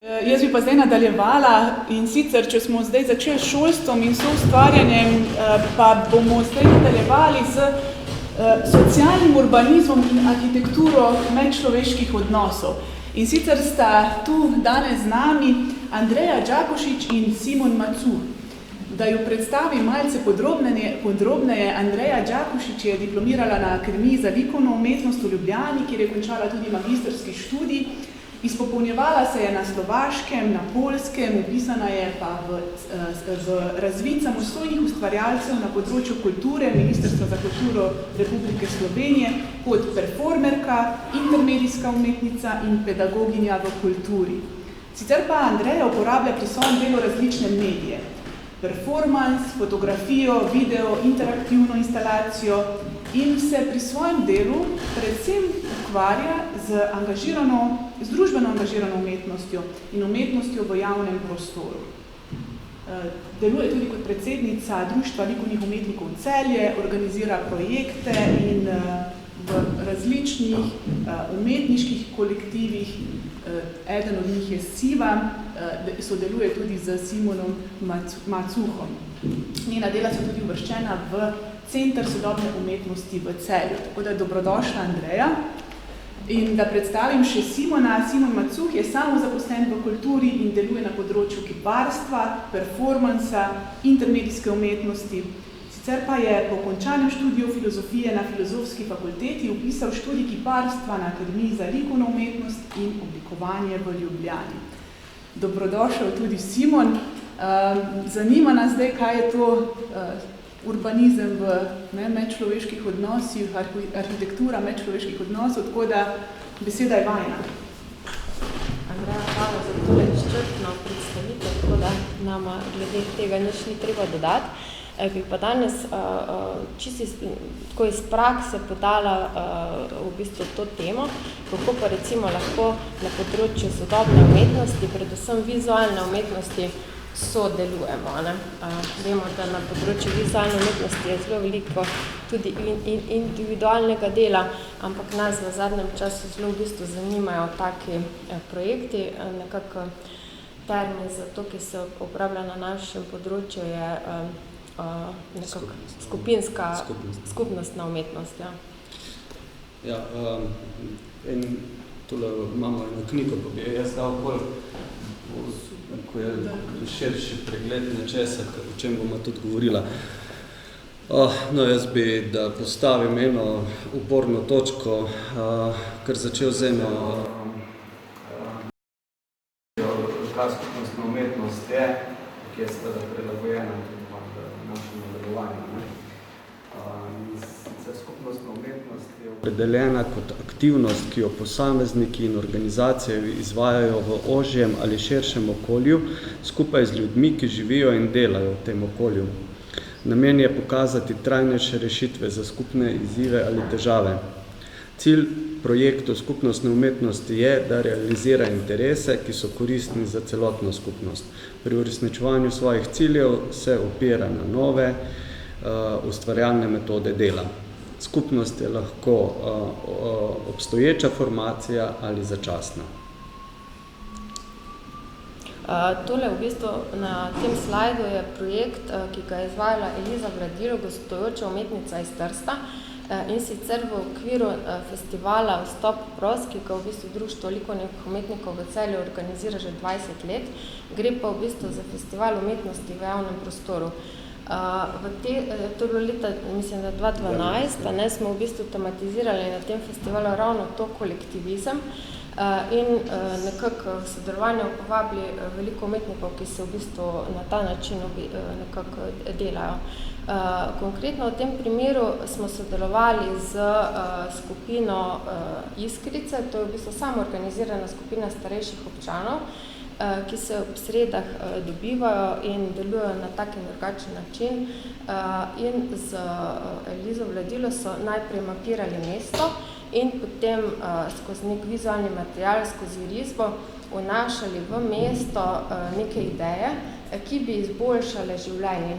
Jaz bi pa zdaj nadaljevala in sicer, če smo zdaj začeli s šolstvom in soustvarjanjem, pa bomo zdaj nadaljevali z socialnim urbanizmom in arhitekturo medčloveških odnosov. In sicer sta tu danes z nami Andreja Đakošić in Simon Macuh. Da ju predstavim malce podrobneje, Andreja Đakošić je diplomirala na Akademiji za likovno umetnost v Ljubljani, kjer je končala tudi magistrski študij. Izpopolnjevala se je na Slovaškem, na Poljskem, vpisana je pa v razvid samostojnih ustvarjalcev na področju kulture Ministrstva za kulturo Republike Slovenije kot performerka, intermedijska umetnica in pedagoginja v kulturi. Sicer pa Andreja uporablja pri svojem delu različne medije. Performance, fotografijo, video, interaktivno instalacijo in se pri svojem delu predvsem ukvarja z družbeno angažirano umetnostjo in umetnostjo v javnem prostoru. Deluje tudi kot predsednica Društva likovnih umetnikov Celje, organizira projekte in v različnih umetniških kolektivih, eden od njih je Siva, sodeluje tudi z Simonom Macuhom. Njena dela so tudi uvrščena v Center sodobne umetnosti v Celju. Tako da dobrodošla, Andreja. In da predstavim še Simona. Simon Macuh je samozaposlen v kulturi in deluje na področju kiparstva, performansa, intermedijske umetnosti. Sicer pa je po končanem študiju filozofije na Filozofski fakulteti vpisal študij kiparstva na Akademiji za likovno umetnost in oblikovanje v Ljubljani. Dobrodošel tudi Simon. Zanima nas zdaj, kaj je to urbanizem v medčloveških odnosih, arhitektura medčloveških odnosov, tako da beseda je vajna. Andreja, hvala za tole izčrpno predstavitev, tako da nama glede tega nič ni treba dodati. Bi pa danes čisto tako iz prakse podala v bistvu to temo, kako pa recimo lahko na področju sodobne umetnosti, predvsem vizualne umetnosti, sodelujemo. Vemo, da na področju vizualne umetnosti je zelo veliko tudi individualnega dela, ampak nas v zadnjem času zelo v bistvu zanimajo taki projekti. Nekako termin za to, ki se uporablja na našem področju, je skupnostna umetnost. Ja, in tole imamo eno knjigo, pa bi jaz dal bolj, ko je širši pregled nečesa, o čem bomo tudi govorila. No, jaz bi, da postavim eno uporno točko, kar začel z eno kar skupnostna umetnost je, ki je seveda prilagojena tudi v našem nadaljevanju. Skupnostna umetnost je opredeljena kot aktivnost, ki jo posamezniki in organizacije izvajajo v ožjem ali širšem okolju, skupaj z ljudmi, ki živijo in delajo v tem okolju. Namen je pokazati trajnejše rešitve za skupne izzive ali težave. Cilj projektov skupnostne umetnosti je, da realizira interese, ki so koristni za celotno skupnost. Pri uresničevanju svojih ciljev se opira na nove ustvarjalne metode dela. Skupnost je lahko obstoječa formacija ali začasna. Tole v bistvu na tem slajdu je projekt, ki ga je izvajala Eliza Vladilo, gostujoča umetnica iz Trsta, in sicer v okviru festivala Vstop prost, ki ga v bistvu Društvo likovnih umetnikov v Celju organizira že 20 let. Gre pa v bistvu za festival umetnosti v javnem prostoru. To je bilo leta, mislim, da 2012, smo v bistvu tematizirali na tem festivalu ravno to kolektivizem in nekako sodelovanje povabili veliko umetnikov, ki se v bistvu na ta način nekako delajo. Konkretno v tem primeru smo sodelovali z skupino Iskrice, to je v bistvu samoorganizirana skupina starejših občanov, ki se ob sredah dobivajo in delujejo na tak in drugačen način. In z Elizo Vladilo so najprej mapirali mesto in potem skozi nek vizualni material, skozi risbo vnašali v mesto neke ideje, ki bi izboljšale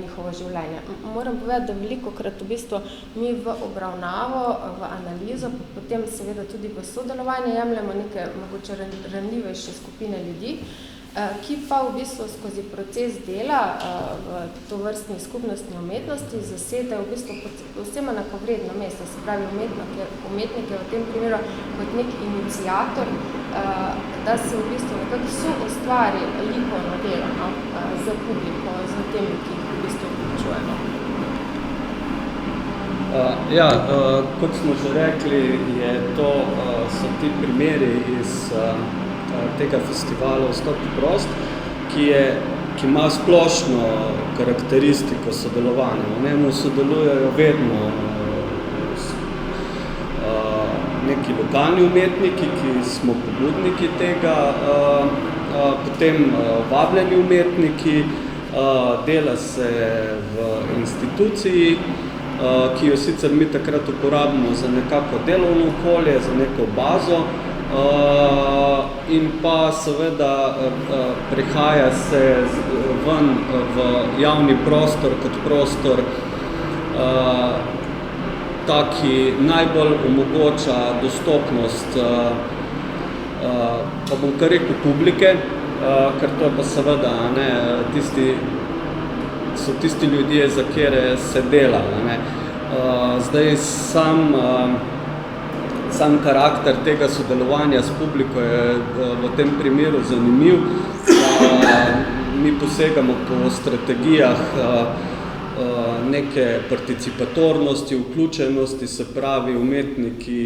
njihovo življenje. Moram povedati, da velikokrat v bistvu mi v obravnavo, v analizo, potem seveda tudi v sodelovanje jemljemo neke mogoče ranljivejše skupine ljudi, ki pa v bistvu skozi proces dela v tovrstni skupnostni umetnosti zasede v bistvu povsem enakovredno mesto, se pravi umetnike v tem primeru kot nek iniciator, da se v bistvu nekako soustvari likovno delo za publiko, za temi, ki jih v bistvu vključujemo. Kot smo že rekli, so ti primeri iz tega festivala Vstop prost, ki ima splošno karakteristiko sodelovanja. V njemu sodelujejo vedno neki lokalni umetniki, ki smo pobudniki tega, potem vabljeni umetniki, dela se v instituciji, ki jo sicer mi takrat uporabimo za nekako delovno okolje, za neko bazo, in pa seveda prihaja se ven v javni prostor kot prostor, ki najbolj omogoča dostopnost, pa bom kar rekel, publike, ker to je pa seveda so tisti ljudje, za kere se dela. Zdaj sam karakter tega sodelovanja s publiko je v tem primeru zanimiv. Mi posegamo po strategijah neke participatornosti, vključenosti, se pravi umetniki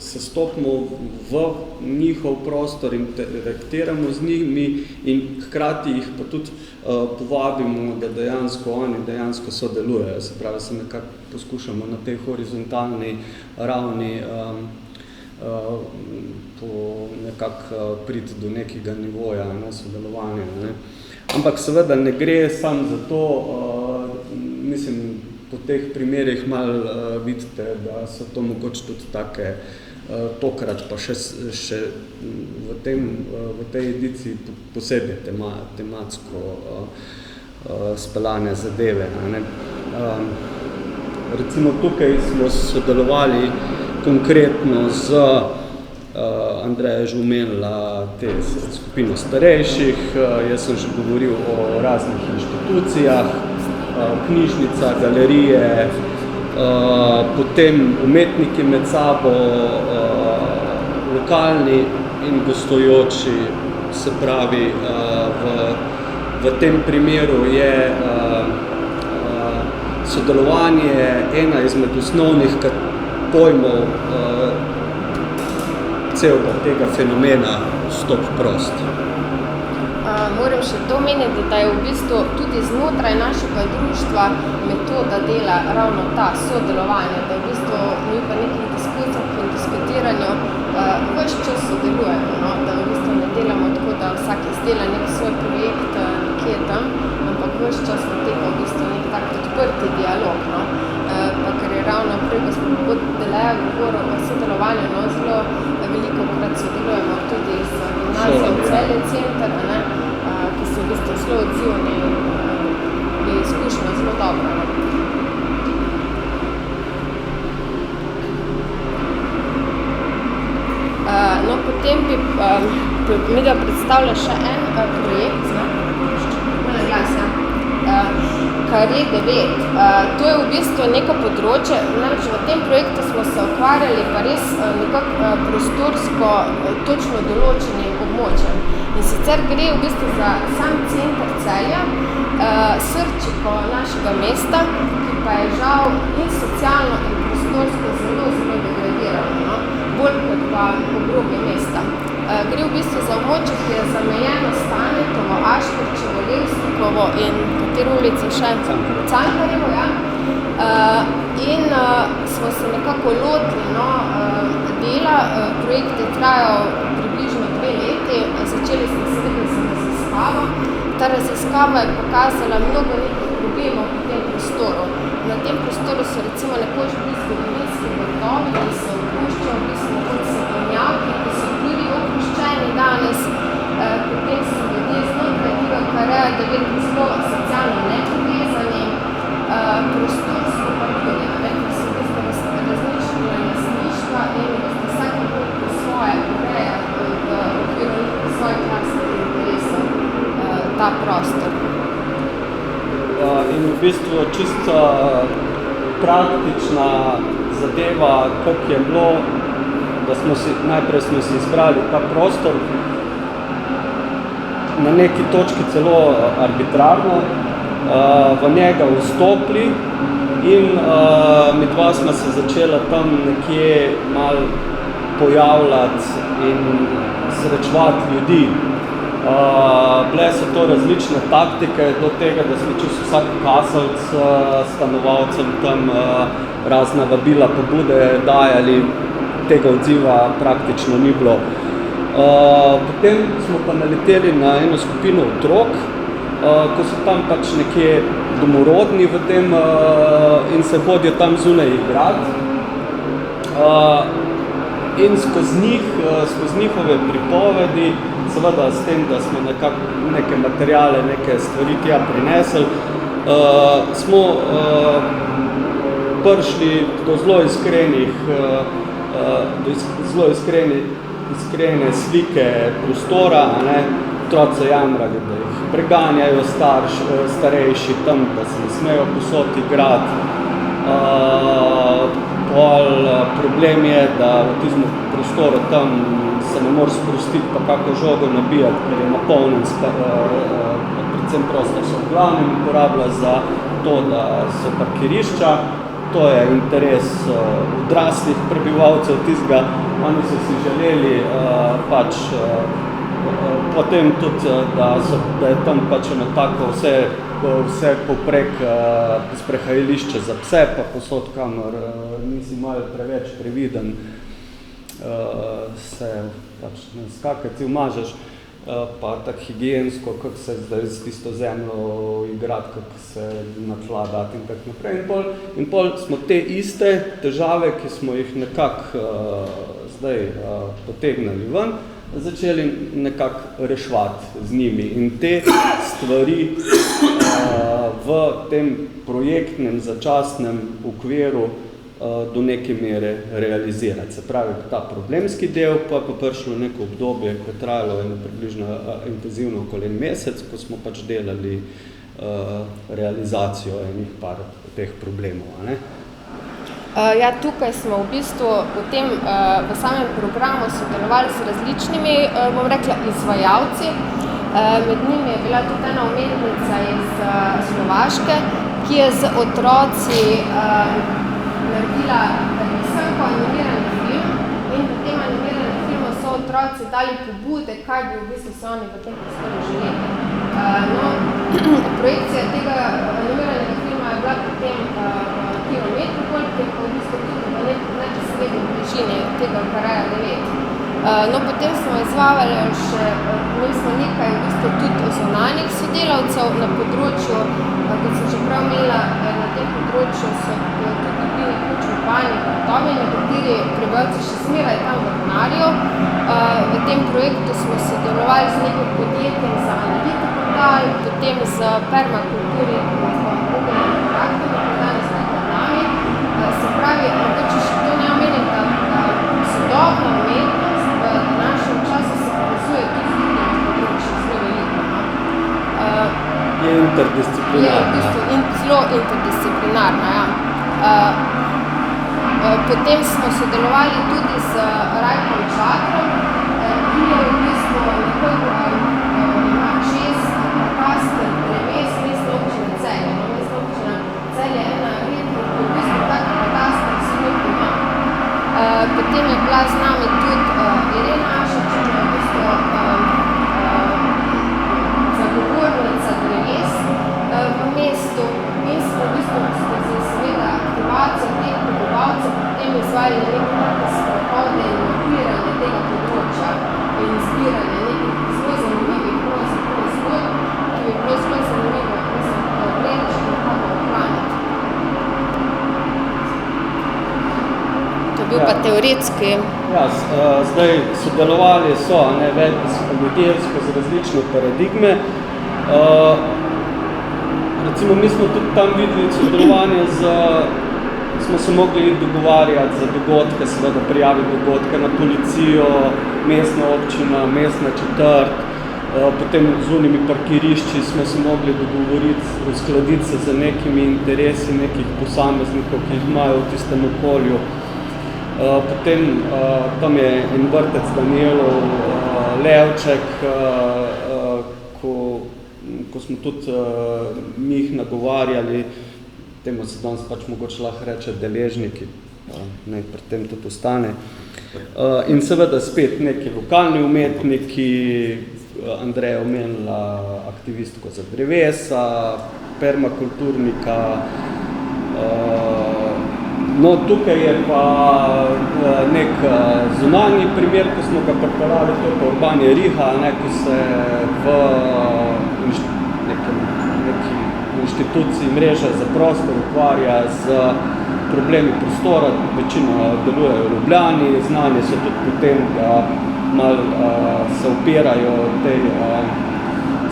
se stopimo v njihov prostor, interaktiramo z njimi in hkrati jih pa tudi povabimo, da oni dejansko sodelujejo. Se pravi, se nekako poskušamo na tej horizontalni ravni nekako priti do nekega nivoja sodelovanja. Ampak seveda ne gre samo za to, mislim, po teh primerih malo vidite, da so to mogoče tudi take, tokrat pa še v tej ediciji posebej tematsko speljane zadeve. Recimo tukaj smo sodelovali konkretno z Andreja je že omenila te skupino starejših, jaz sem že govoril o raznih inštitucijah, knjižnica, galerije, potem umetniki med sabo, lokalni in gostujoči, se pravi, v tem primeru je sodelovanje ena izmed osnovnih pojmov celega tega fenomena Vstop prost. Moram še to omeniti, da je v bistvu tudi znotraj našega društva metoda dela ravno ta sodelovanje, da v bistvu mi pa nekih diskusijah in diskutiranju ves čas sodelujemo, da v bistvu ne delamo tako, da vsak izdela nek svoj projekt nekje tam, ampak ves čas poteka v bistvu nek tak odprti dialog. Pa ker je ravno prej, ko smo Deleja govoril o sodelovanju, zelo veliko krat sodelujemo tudi z gimnazijem Celje center, ki so v bistvu zelo odzivni in je izkušnja zelo dobra. Potem bi mi da predstavlja še en projekt, Kare 9. To je v bistvu neko področje, namreč v tem projektu smo se ukvarjali pa res nekako prostorsko točno določenim območjem. In sicer gre v bistvu za sam center Celja, srčiko našega mesta, ki pa je žal in socialno in prostorsko zelo degradirano, bolj kot pa obrobje mesta. Gre v bistvu za območje, ki je zamejeno Stanetovo, Aškerčevo, Levstikovo in katero ulici še? Cankarjevo, ja. In smo se nekako lotili dela. Projekt je trajal približno 2 leti. Začeli smo se z raziskavo. Ta raziskava je pokazala mnogo nekih problemov v tem prostoru. Na tem prostoru so recimo nekoč bili zgodovinski vrtovi, ki se opuščajo, bili so nekoč sadovnjaki, ki so bili opuščeni danes, potem so ljudje znotraj tega Kareja 9 zelo socialno nepovezani, prostorsko pa tudi, ker so v bistvu različne lastništva in vsak po svoje ureja v okviru svoje ta prostor. In v bistvu čisto praktična zadeva, kako je bilo, da najprej smo si izbrali ta prostor, na neki točki celo arbitrarno, v njega vstopili in midva smo se začela tam nekje malo pojavljati in srečevati ljudi. Bile so to različne taktike do tega, da smo čisto vsak kaselc stanovalcem tam razna vabila, pobude dajali, tega odziva praktično ni bilo. Potem smo pa naleteli na eno skupino otrok, ko so tam pač nekje domorodni v tem in se hodijo tam zunaj igrati. In skozi njihove pripovedi, seveda s tem, da smo neke materijale, neke stvari tja prinesli, smo prišli do zelo iskrene slike prostora, otroci jamrali, da jih preganjajo starejši tam, da se ne smejo posod igrati. Problem je, da v tistem prostoru tam se ne more sprostiti pa kako žogo nabijati, ker je napolnjen, predvsem prostor se v glavnem uporablja za to, da so parkirišča. To je interes odraslih prebivalcev tistega. Oni so si želeli potem tudi, da je tam pač eno tako vse poprek sprehajališče za pse, pa posod, kamor nisi malo preveč previden, se pač ne skakati, umažeš, pa tako higiensko, kako se zdaj z tisto zemljo igrati, kako se na tla dati in tako naprej. In pol smo te iste težave, ki smo jih nekako zdaj potegnali ven, začeli nekako reševati z njimi in te stvari v tem projektnem začasnem okviru do neke mere realizirati. Se pravi, ta problemski del pa je prišlo neko obdobje, ko je trajalo eno približno intenzivno okoli en mesec, ko smo pač delali realizacijo enih par teh problemov. Ja, tukaj smo v bistvu v samem programu sodelovali s različnimi, bom rekla, izvajalci. Med njimi je bila tudi ena umetnica iz Slovaške, ki je z otroci naredila risanko, animirani film in v tem animiranem filmu so otroci dali pobude, kaj bi v bistvu se oni v tem prostoru želeli. Projekcija tega animiranega filma je bila potem Kilometropol, ki je pa v bistvu tudi v neposredni bližini tega Karaja 9. Potem smo izvajali še, imeli smo nekaj v bistvu tudi zunanjih sodelavcev na področju, kot sem že prav imela, na tem področju so tudi bili ključ urbani vrtovi, nekateri prebivalci še smeraj tam vrtnarijo. V tem projektu smo sodelovali z nekim podjetjem za Analitiportal, potem z Permakulturi se pravi, mogoče še to ne omenim, da sodobna umetnost v današnjem času se povezuje tudi z drugim področjem zelo veliko. Je interdisciplinarna. Je v bistvu zelo interdisciplinarna, ja. Potem smo sodelovali tudi z Rajkom Čatrom, ki je v bistvu ima čez kataster dreves Mestne občine Celje. Mestna občina Celje je ena redkih, ki v bistvu tak kataster svoj ima. Potem je bila z nami tudi Irena Ašič, ki je v bistvu zagovornica dreves v mestu in smo v bistvu skozi seveda aktivacijo teh prebivalcev potem izvajali nekaj sprehode in odpiranje tega področja in zbiranje nekih zelo zanimivih proizvod, ki bi bilo zelo zanimivo, gledaš in nekako ohraniti. To je bil pa teoretski. Ja, zdaj sodelovali so ljudje skozi različne paradigme. Recimo, mi smo tudi tam videli sodelovanje smo se mogli dogovarjati za dogodke, seveda prijaviti dogodke na policijo, mestna občina, mestna četrt, Potem z unimi parkirišči smo se mogli dogovoriti, uskladiti se z nekimi interesi nekih posameznikov, ki jih imajo v tistem okolju. Potem tam je en vrtec Danielov, Levček, ko smo tudi mi jih nagovarjali, temu se danes pač mogoče lahko reče deležniki, ne, pri tem tudi ostane. In seveda spet neki lokalni umetniki, Andreja omenila aktivistko za drevesa, permakulturnika. No, tukaj je pa nek zunanji primer, ko smo ga pripeljali, to je pa Urbani Riha, ko se v neki inštituciji mreže za prostor ukvarja z problemi prostora, večino delujejo v Ljubljani, znani so tudi potem, da malo se opirajo tej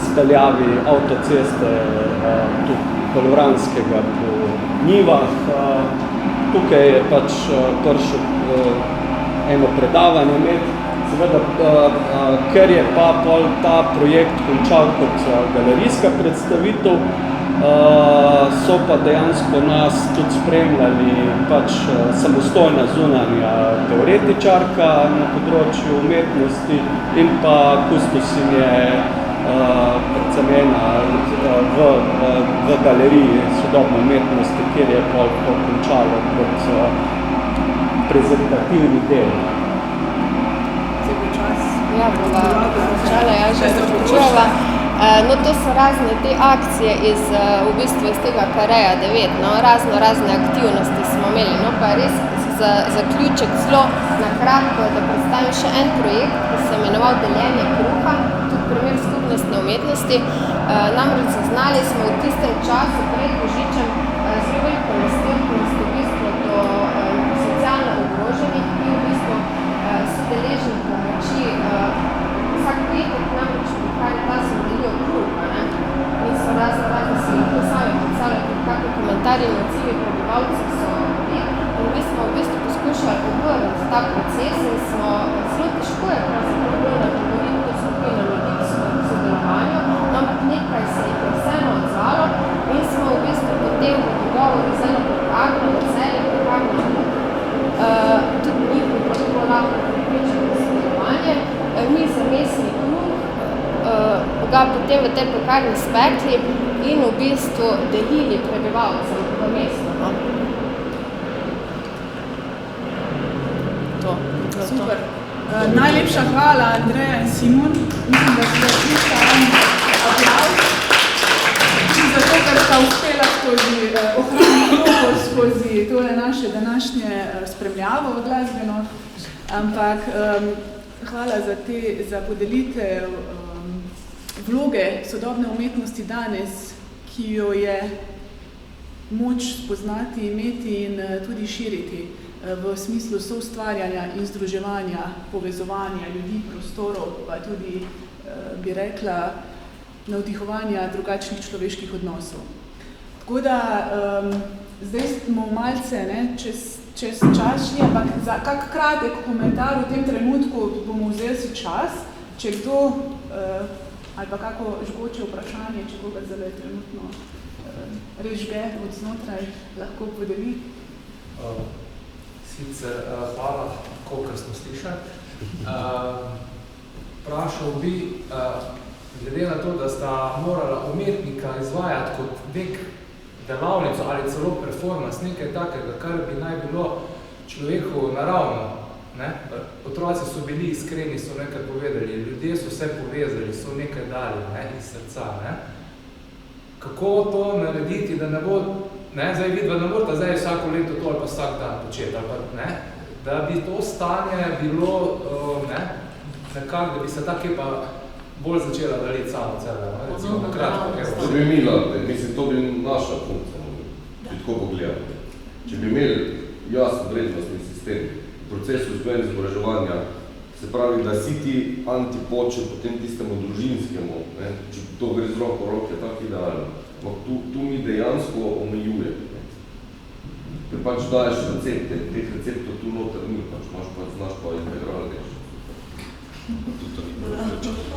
speljavi avtoceste tudi Kolevranskega po njivah. Tukaj je pač prišel eno predavanje imeti. Seveda, ker je pa pol ta projekt končal kot galerijska predstavitev, so pa dejansko nas tudi spremljali pač samostojna zunanja teoretičarka na področju umetnosti in pa kustosinje predvsem ena v galeriji sodobne umetnosti, kjer je pol to končalo kot prezentativni del. Ja, bova začala, ja, že zaključujeva. No, to so razne te akcije iz tega Kareja 9, no, razne aktivnosti smo imeli, no, pa res za zaključek zelo na kratko, da predstavim še en projekt, ki se je imenoval Deljenje kruha, tudi primer skupnostne umetnosti. Namreč zaznali smo v tistem času pred Božičem zelo veliko nestrpnost v bistvu do socialno ogroženih, ki v bistvu so deležni pomoči. Vsak petek namreč prihaja ta se delijo kruha, ne? In so razne si lahko sami predstavljati, kakve komentarji in odzivi prebivalcev so bili. In mi smo v bistvu poskušali obrniti ta proces in smo zelo težko je pravzaprav bilo nagovoriti to skupino ljudi k sodelovanju, ampak nekaj se jih je vseeno odzvalo in smo v bistvu potem v dogovoru z eno prekarno, v Celje prekarno, tudi njih bilo lahko pripričati sodelovanje. Mi za mesni kruh ga potem v tej pekarni spekli in v bistvu delili prebivalcem v mestu. No? Super. Najlepša hvala, Andreja in Simon. Mislim, da ste prišli aplavz. Zato, ker sta uspela skozi tole naše današnje spremljavo glasbeno. Ampak hvala za podelitev vloge sodobne umetnosti danes, ki jo je moč spoznati, imeti in tudi širiti v smislu soustvarjanja in združevanja, povezovanja ljudi, prostorov, pa tudi, bi rekla, navdihovanja drugačnih človeških odnosov. Tako da, zdaj smo malce čez čas, ampak za kak kratek komentar v tem trenutku bomo vzeli si čas, če kdo, ali pa kako žgoče vprašanje, če koga zdaj trenutno režge od znotraj, lahko podeli. Sicer hvala, kolikor smo slišali. Vprašal bi, glede na to, da sta morala umetnika izvajati kot nek delavnico ali celo performance, nekaj takega, kar bi naj bilo človeku naravno. Ne? Otroci so bili iskreni, so nekaj povedali, ljudje so se povezali, so nekaj dali, ne? Iz srca. Ne? Kako to narediti, da ne bo, zdaj vidva ne morata zdaj vsako leto to ali pa vsak dan početi, ali pa, ne? Da bi to stanje bilo, nekako, da bi se ta kepa bolj začela daliti samo sebe, recimo na kratko. To bi imela, mislim, to bi naša funkcija, bi tako pogledali. Če bi imeli jasen vrednostni sistem v procesu vzgoja in izobraževanja, se pravi, da si ti antipoče potem tistemu družinskemu, če to gre z roko v roke, tako idealno. Tu mi dejansko omejuje. Ker pač daješ recepte, teh receptov tu noter ni, pač znaš pa integral reči. to ni bilo vključeno.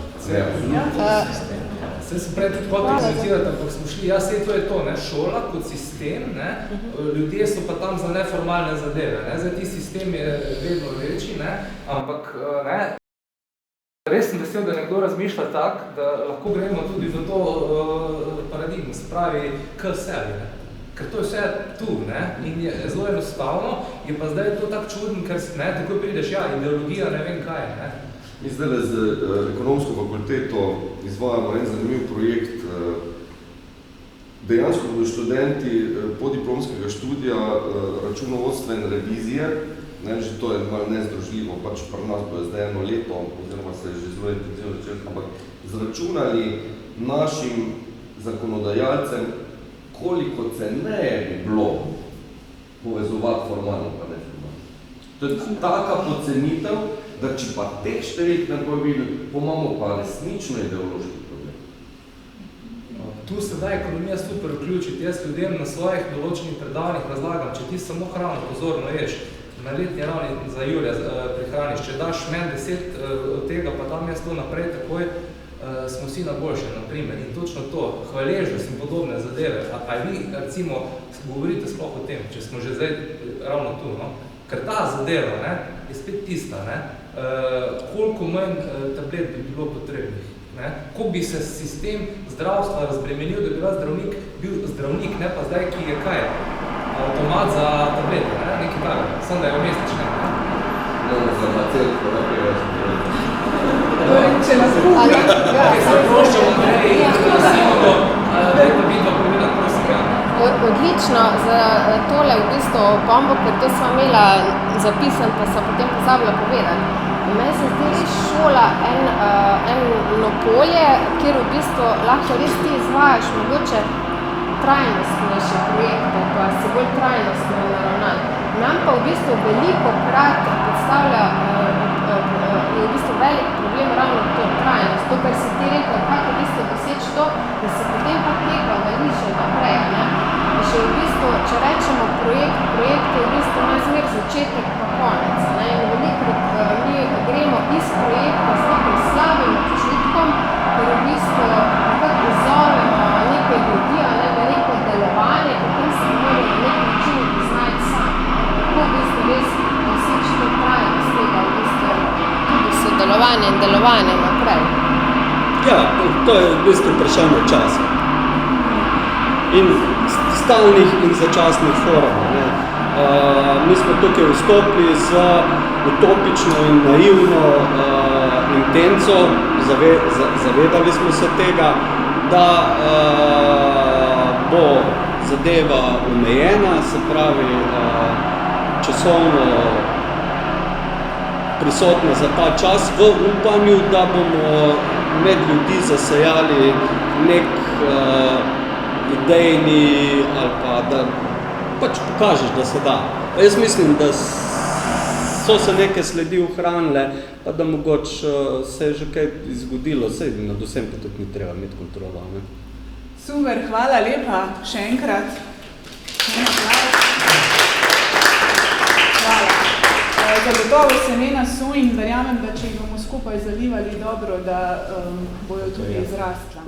Se sem prej tudi potencializirati, ampak smo šli, to je to, ne, šola kot sistem, ne, ljudje so pa tam za neformalne zadeve, ne, zdaj ti sistem je vedno večji, ne, ampak, ne, res sem vesel, da nekdo razmišlja tak, da lahko gremo tudi do to paradigmu, se pravi, k sebi, ne. Ker to je vse tu, ne, in je zelo enostavno, je pa zdaj to tak čuden, ker ne, tako prideš, ideologija, ne vem kaj, ne. Mi zdaj z ekonomsko fakulteto izvajamo en zanimiv projekt. Dejansko bodo študenti podiplomskega študija računovodstvene revizije, ne, že to je malo nezdružljivo, pač pri nas bo zdaj 1 leto, oziroma se je že zelo intenzivno začeti, ampak zračunali našim zakonodajalcem, koliko ceneje bi bilo povezovati formalno pa neformalno. To je taka pocenitev, da če pa teh številk ne bo videli, imamo pa resnično ideološki problem. Tu se da ekonomija super vključiti. Jaz ljudem na svojih določenih predavanjih razlagam, če ti samo hrano pozorno ješ, na letni ravni za Julija prihraniš, če daš meni 10 od tega, pa tam jaz to naprej takoj, smo vsi na boljše, na primer. In točno to, hvaležnost in podobne zadeve. A vi, recimo, govorite sploh o tem, če smo že zdaj ravno tu, no? Ker ta zadeva, ne, je spet tista, ne, koliko manj tablet bi bilo potrebnih, ne, ko bi se sistem zdravstva razbremenil, da bi zdravnik bil zdravnik, ne pa zdaj, ki je kaj, avtomat za tablete, ne, nekaj tako, samo da je umestične. Ne, za macelko, ne, Če nas kupi. Zaproščam, Andrej, in prosimo, da je to vidno povedati, prosim, Odlično za tole v bistvu bombo, ker to sva imela zapisan, pa sva potem pozabila povedati. Meni se zdi res šola eno polje, kjer v bistvu lahko res ti izvajaš mogoče trajnostnejše projekte, pa si bolj trajnostno naravnan. Nam pa v bistvu veliko krat predstavlja, je v bistvu velik problem ravno to trajnost, to, kar si ti rekel, kako v bistvu doseči to, da se potem pa tega nališe naprej, ne? In še v bistvu, če rečemo projekt je v bistvu najzmer začetek pa konec, ne? In velikrat mi gremo iz projekta z nekim slabim občutkom, ker v bistvu nekako izzovemo nekaj ljudi, ne, v neko delovanje, potem se moramo na nek način znajti sami. Kako v bistvu res doseči to trajnost tega, v bistvu tudi sodelovanje in delovanje naprej. Ja, to je v bistvu vprašanje časa. In stalnih in začasnih form. Ne. Mi smo tukaj vstopili z utopično in naivno intenco, zavedali smo se tega, da bo zadeva omejena, se pravi časovno prisotna za ta čas, v upanju, da bomo med ljudi zasejali nek idejni ali pa da pač pokažeš, da se da. Jaz mislim, da so se neke sledi ohranile, pa da mogoče se je že kaj izgodilo, saj nad vsem pa tudi ni treba imeti kontrolo. Ne? Super, hvala lepa, še enkrat. Hvala. Zagotovo se ne nasu in verjamem, da če jih bomo skupaj zalivali dobro, da bojo tudi izrastla.